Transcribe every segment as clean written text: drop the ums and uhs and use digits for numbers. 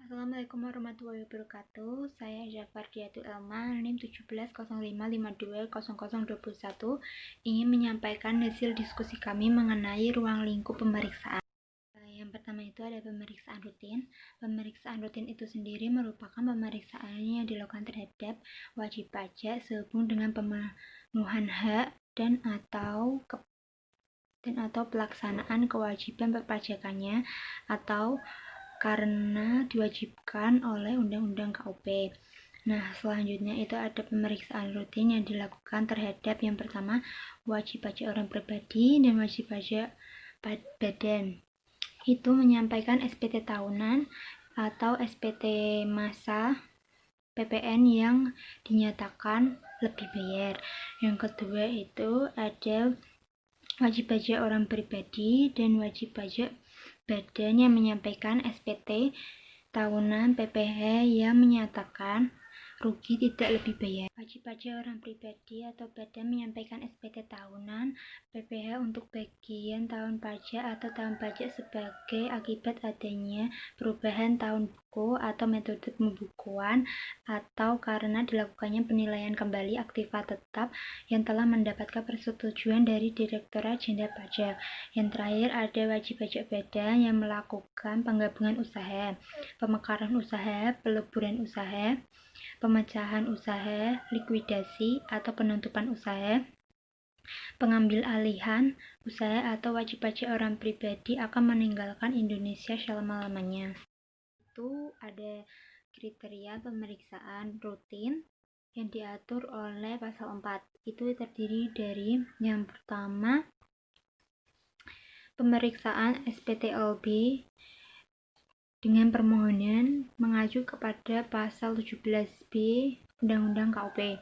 Assalamualaikum warahmatullahi wabarakatuh. Saya Jafar Diatul Elma, NIM 1705520021, ingin menyampaikan hasil diskusi kami mengenai ruang lingkup pemeriksaan. Yang pertama itu ada pemeriksaan rutin. Pemeriksaan rutin itu sendiri merupakan pemeriksaan yang dilakukan terhadap wajib pajak sehubung dengan pemenuhan hak dan atau pelaksanaan kewajiban perpajakannya atau karena diwajibkan oleh Undang-Undang KUP. Nah, selanjutnya itu ada pemeriksaan rutin yang dilakukan terhadap yang pertama wajib pajak orang pribadi dan wajib pajak badan. Itu menyampaikan SPT tahunan atau SPT masa PPN yang dinyatakan lebih bayar. Yang kedua itu ada wajib pajak orang pribadi dan wajib pajak badan yang menyampaikan SPT tahunan PPh yang menyatakan rugi tidak lebih bayar. Wajib pajak orang pribadi atau badan menyampaikan SPT tahunan PPh untuk bagian tahun pajak atau tahun pajak sebagai akibat adanya perubahan tahun buku atau metode pembukuan atau karena dilakukannya penilaian kembali aktiva tetap yang telah mendapatkan persetujuan dari Direktorat Jenderal Pajak. Yang terakhir ada wajib pajak badan yang melakukan penggabungan usaha, pemekaran usaha, peleburan usaha, pemecahan usaha, likuidasi atau penutupan usaha, pengambil alihan usaha atau wajib pajak orang pribadi akan meninggalkan Indonesia selama-lamanya. Itu ada kriteria pemeriksaan rutin yang diatur oleh pasal 4. Itu terdiri dari yang pertama pemeriksaan SPTLB dengan permohonan mengacu kepada pasal 17B Undang-Undang KUP.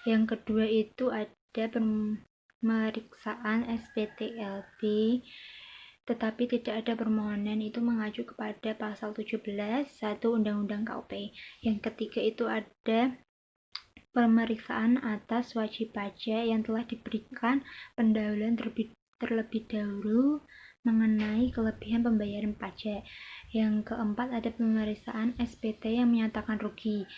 Yang kedua itu ada pemeriksaan SPTLB tetapi tidak ada permohonan, itu mengacu kepada pasal 17(1) Undang-Undang KUP. Yang ketiga itu ada pemeriksaan atas wajib pajak yang telah diberikan pendahuluan terlebih dahulu mengenai kelebihan pembayaran pajak. Yang keempat ada pemeriksaan SPT yang menyatakan rugi,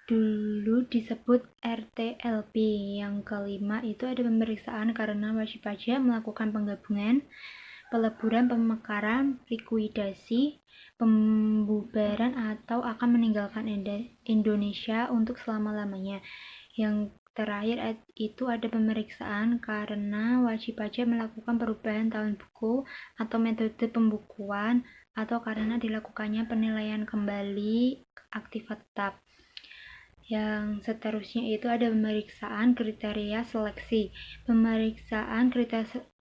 dulu disebut RTLB. Yang kelima itu ada pemeriksaan karena wajib pajak melakukan penggabungan, peleburan, pemekaran, likuidasi, pembubaran atau akan meninggalkan Indonesia untuk selama-lamanya. Yang terakhir itu ada pemeriksaan karena wajib pajak melakukan perubahan tahun buku atau metode pembukuan atau karena dilakukannya penilaian kembali aktiva tetap. Yang seterusnya itu ada pemeriksaan kriteria seleksi. Pemeriksaan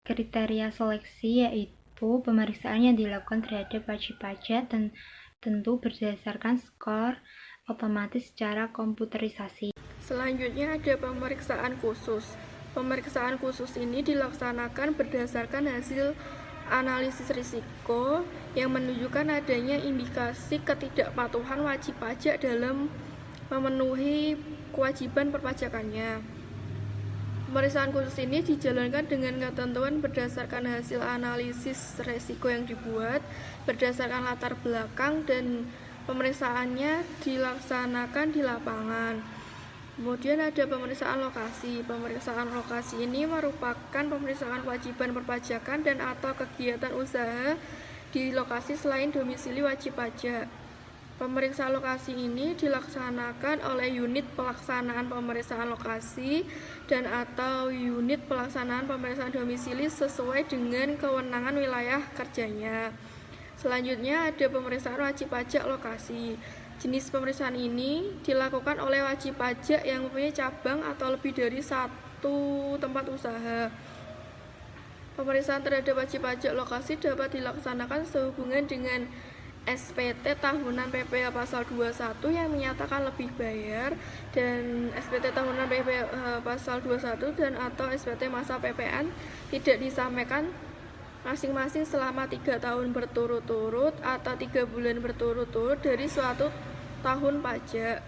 kriteria seleksi yaitu pemeriksaan yang dilakukan terhadap wajib pajak dan tentu berdasarkan skor otomatis secara komputerisasi. Selanjutnya ada pemeriksaan khusus. Pemeriksaan khusus ini dilaksanakan berdasarkan hasil analisis risiko yang menunjukkan adanya indikasi ketidakpatuhan wajib pajak dalam memenuhi kewajiban perpajakannya. Pemeriksaan khusus ini dijalankan dengan ketentuan berdasarkan hasil analisis risiko yang dibuat, berdasarkan latar belakang, dan pemeriksaannya dilaksanakan di lapangan. Kemudian ada pemeriksaan lokasi. Pemeriksaan lokasi ini merupakan pemeriksaan kewajiban perpajakan dan atau kegiatan usaha di lokasi selain domisili wajib pajak. Pemeriksaan lokasi ini dilaksanakan oleh unit pelaksanaan pemeriksaan lokasi dan atau unit pelaksanaan pemeriksaan domisili sesuai dengan kewenangan wilayah kerjanya. Selanjutnya ada pemeriksaan wajib pajak lokasi. Jenis pemeriksaan ini dilakukan oleh wajib pajak yang mempunyai cabang atau lebih dari satu tempat usaha. Pemeriksaan terhadap wajib pajak lokasi dapat dilaksanakan sehubungan dengan SPT tahunan PPh pasal 21 yang menyatakan lebih bayar dan SPT tahunan PPh pasal 21 dan atau SPT masa PPN tidak disampaikan masing-masing selama 3 tahun berturut-turut atau 3 bulan berturut-turut dari suatu tahun pajak.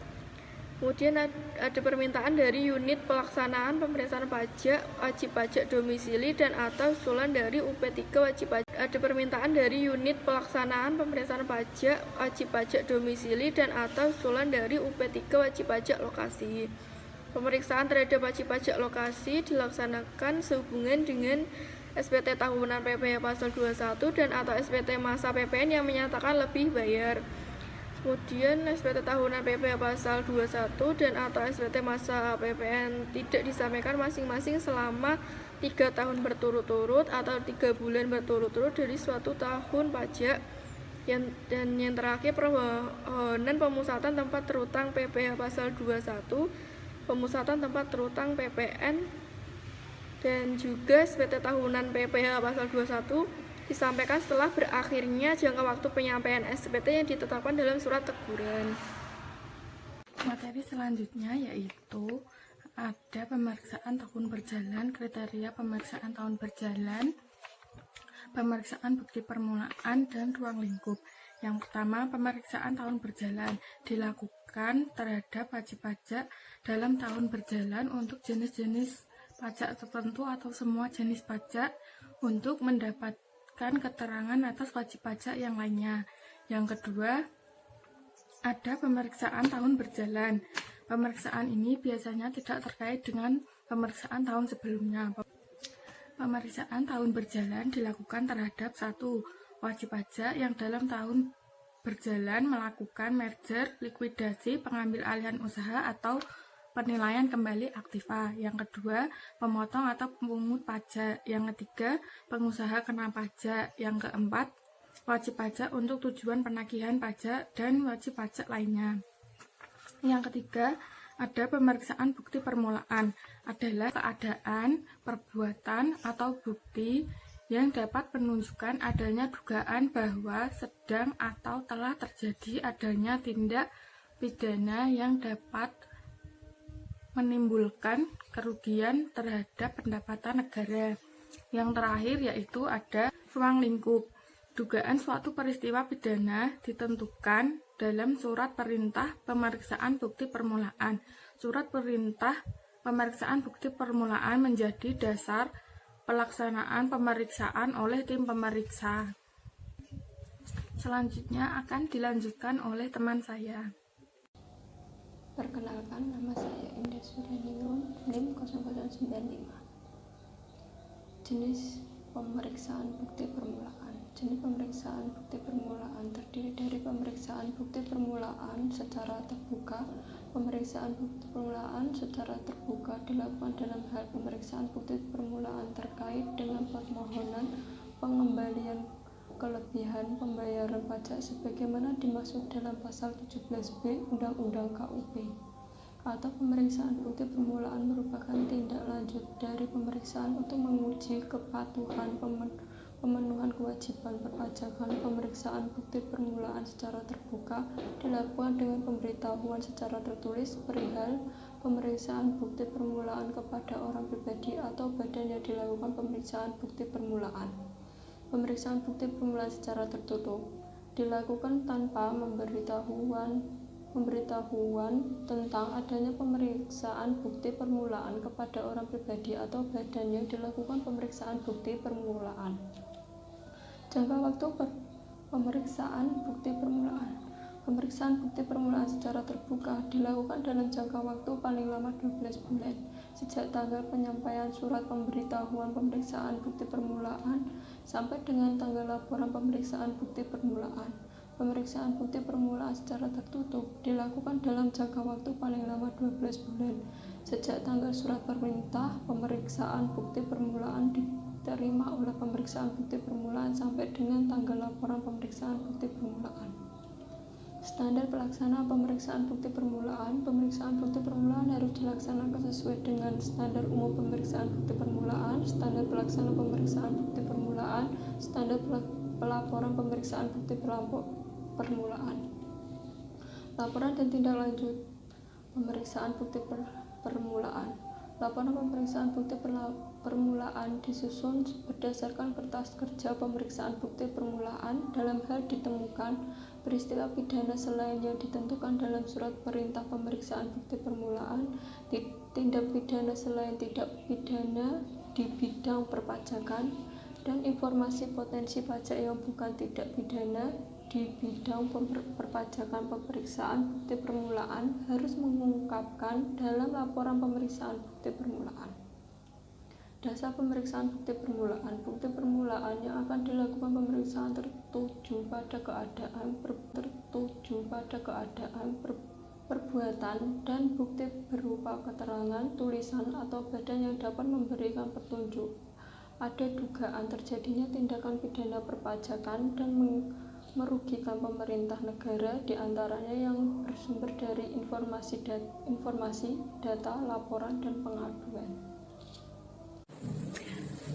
Kemudian ada permintaan dari unit pelaksanaan pemeriksaan pajak, wajib pajak domisili dan atau usulan dari UP3 wajib pajak ada permintaan dari unit pelaksanaan pemeriksaan pajak, wajib pajak domisili dan atau usulan dari UP3 wajib pajak lokasi. Pemeriksaan terhadap wajib pajak lokasi dilaksanakan sehubungan dengan SPT tahunan PPh pasal 21 dan atau SPT masa PPN yang menyatakan lebih bayar. Kemudian SPT tahunan PPh pasal 21 dan atau SPT masa PPN tidak disampaikan masing-masing selama 3 tahun berturut-turut atau 3 bulan berturut-turut dari suatu tahun pajak. Dan yang terakhir, permohonan pemusatan tempat terutang PPh pasal 21, pemusatan tempat terutang PPN dan juga SPT tahunan PPh pasal 21 disampaikan setelah berakhirnya jangka waktu penyampaian SPT yang ditetapkan dalam surat teguran. Materi selanjutnya yaitu ada pemeriksaan tahun berjalan, kriteria pemeriksaan tahun berjalan, pemeriksaan bukti permulaan, dan ruang lingkup. Yang pertama, pemeriksaan tahun berjalan dilakukan terhadap wajib pajak dalam tahun berjalan untuk jenis-jenis pajak tertentu atau semua jenis pajak untuk mendapatkan keterangan atas wajib pajak yang lainnya. Yang kedua, ada pemeriksaan tahun berjalan. Pemeriksaan ini biasanya tidak terkait dengan pemeriksaan tahun sebelumnya. Pemeriksaan tahun berjalan dilakukan terhadap satu wajib pajak yang dalam tahun berjalan melakukan merger, likuidasi, pengambil alihan usaha atau penilaian kembali aktiva. Yang kedua, pemotong atau pemungut pajak. Yang ketiga, pengusaha kena pajak. Yang keempat, wajib pajak untuk tujuan penagihan pajak dan wajib pajak lainnya. Yang ketiga, ada pemeriksaan bukti permulaan. Adalah keadaan, perbuatan, atau bukti yang dapat menunjukkan adanya dugaan bahwa sedang atau telah terjadi adanya tindak pidana yang dapat menimbulkan kerugian terhadap pendapatan negara. Yang terakhir yaitu ada ruang lingkup. Dugaan suatu peristiwa pidana ditentukan dalam surat perintah pemeriksaan bukti permulaan. Surat perintah pemeriksaan bukti permulaan menjadi dasar pelaksanaan pemeriksaan oleh tim pemeriksa. Selanjutnya akan dilanjutkan oleh teman saya. Perkenalkan, nama saya Indah Sudaningrum, NIM 0095. Jenis pemeriksaan bukti permulaan. Jenis pemeriksaan bukti permulaan terdiri dari pemeriksaan bukti permulaan secara terbuka. Pemeriksaan bukti permulaan secara terbuka dilakukan dalam hal pemeriksaan bukti permulaan terkait dengan permohonan pengembalian kelebihan pembayaran pajak sebagaimana dimaksud dalam pasal 17B Undang-Undang KUP. Atau pemeriksaan bukti permulaan merupakan tindak lanjut dari pemeriksaan untuk menguji kepatuhan pemenuhan kewajiban perpajakan. Pemeriksaan bukti permulaan secara terbuka dilakukan dengan pemberitahuan secara tertulis perihal pemeriksaan bukti permulaan kepada orang pribadi atau badan yang dilakukan pemeriksaan bukti permulaan. Pemeriksaan bukti permulaan secara tertutup dilakukan tanpa pemberitahuan tentang adanya pemeriksaan bukti permulaan kepada orang pribadi atau badan yang dilakukan pemeriksaan bukti permulaan. Jangka waktu pemeriksaan bukti permulaan. Pemeriksaan bukti permulaan secara terbuka dilakukan dalam jangka waktu paling lama 12 bulan sejak tanggal penyampaian surat pemberitahuan pemeriksaan bukti permulaan sampai dengan tanggal laporan pemeriksaan bukti permulaan. Pemeriksaan bukti permulaan secara tertutup dilakukan dalam jangka waktu paling lama 12 bulan sejak tanggal surat perintah pemeriksaan bukti permulaan diterima oleh pemeriksaan bukti permulaan sampai dengan tanggal laporan pemeriksaan bukti permulaan. Standar pelaksana pemeriksaan bukti permulaan. Pemeriksaan bukti permulaan harus dilaksanakan sesuai dengan standar umum pemeriksaan bukti permulaan, standar pelaksana pemeriksaan bukti permulaan, standar pelaporan pemeriksaan bukti permulaan. Laporan dan tindak lanjut pemeriksaan bukti permulaan. Laporan pemeriksaan bukti permulaan disusun berdasarkan kertas kerja pemeriksaan bukti permulaan dalam hal ditemukan peristiwa pidana selain yang ditentukan dalam surat perintah pemeriksaan bukti permulaan, tindak pidana selain tindak pidana di bidang perpajakan, dan informasi potensi pajak yang bukan tindak pidana di bidang perpajakan. Pemeriksaan bukti permulaan harus mengungkapkan dalam laporan pemeriksaan bukti permulaan. Dasar pemeriksaan bukti permulaan. Bukti permulaan yang akan dilakukan pemeriksaan tertuju pada keadaan perbuatan dan bukti berupa keterangan, tulisan, atau badan yang dapat memberikan petunjuk ada dugaan terjadinya tindakan pidana perpajakan dan merugikan pemerintah negara, diantaranya yang bersumber dari informasi, data, laporan, dan pengaduan.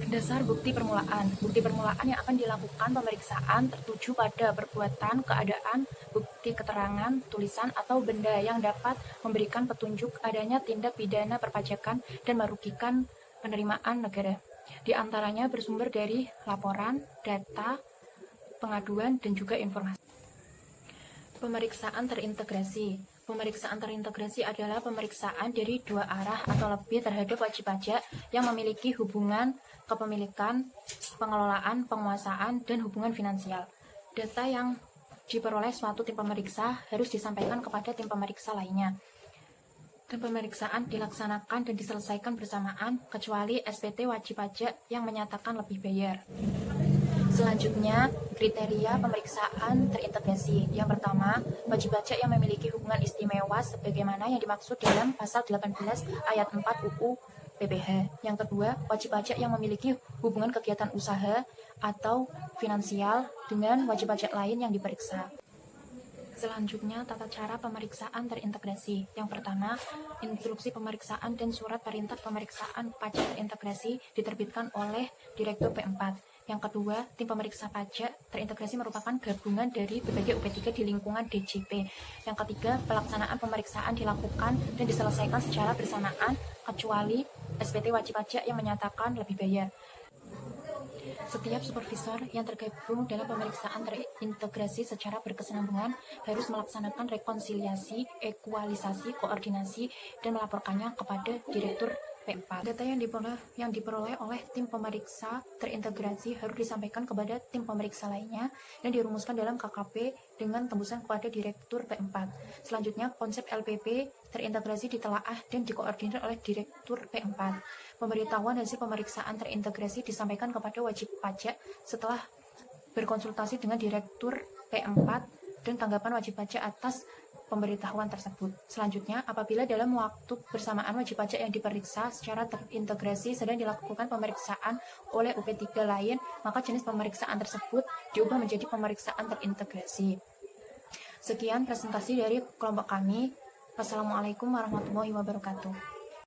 Dasar bukti permulaan. Bukti permulaan yang akan dilakukan pemeriksaan tertuju pada perbuatan, keadaan, bukti keterangan, tulisan, atau benda yang dapat memberikan petunjuk adanya tindak pidana perpajakan dan merugikan penerimaan negara. Di antaranya bersumber dari laporan, data, pengaduan, dan juga informasi. Pemeriksaan terintegrasi. Pemeriksaan terintegrasi adalah pemeriksaan dari dua arah atau lebih terhadap wajib pajak yang memiliki hubungan kepemilikan, pengelolaan, penguasaan, dan hubungan finansial. Data yang diperoleh suatu tim pemeriksa harus disampaikan kepada tim pemeriksa lainnya. Dan pemeriksaan dilaksanakan dan diselesaikan bersamaan kecuali SPT wajib pajak yang menyatakan lebih bayar. Selanjutnya, kriteria pemeriksaan terintegrasi. Yang pertama, wajib pajak yang memiliki hubungan istimewa sebagaimana yang dimaksud dalam pasal 18 ayat 4 UU PPH. Yang kedua, wajib pajak yang memiliki hubungan kegiatan usaha atau finansial dengan wajib pajak lain yang diperiksa. Selanjutnya, tata cara pemeriksaan terintegrasi. Yang pertama, instruksi pemeriksaan dan surat perintah pemeriksaan pajak terintegrasi diterbitkan oleh Direktur P4. Yang kedua, tim pemeriksa pajak terintegrasi merupakan gabungan dari berbagai UP3 di lingkungan DJP. Yang ketiga, pelaksanaan pemeriksaan dilakukan dan diselesaikan secara bersamaan kecuali SPT wajib pajak yang menyatakan lebih bayar. Setiap supervisor yang tergabung dalam pemeriksaan terintegrasi secara berkesinambungan harus melaksanakan rekonsiliasi, ekualisasi, koordinasi, dan melaporkannya kepada Direktur P4. Data yang diperoleh oleh tim pemeriksa terintegrasi harus disampaikan kepada tim pemeriksa lainnya dan dirumuskan dalam KKP dengan tembusan kepada Direktur P4. Selanjutnya, konsep LPP terintegrasi ditelaah dan dikoordinir oleh Direktur P4. Pemberitahuan hasil pemeriksaan terintegrasi disampaikan kepada wajib pajak setelah berkonsultasi dengan Direktur P4 dan tanggapan wajib pajak atas pemberitahuan tersebut. Selanjutnya, apabila dalam waktu bersamaan wajib pajak yang diperiksa secara terintegrasi sedang dilakukan pemeriksaan oleh UP3 lain, maka jenis pemeriksaan tersebut diubah menjadi pemeriksaan terintegrasi. Sekian presentasi dari kelompok kami. Wassalamualaikum warahmatullahi wabarakatuh.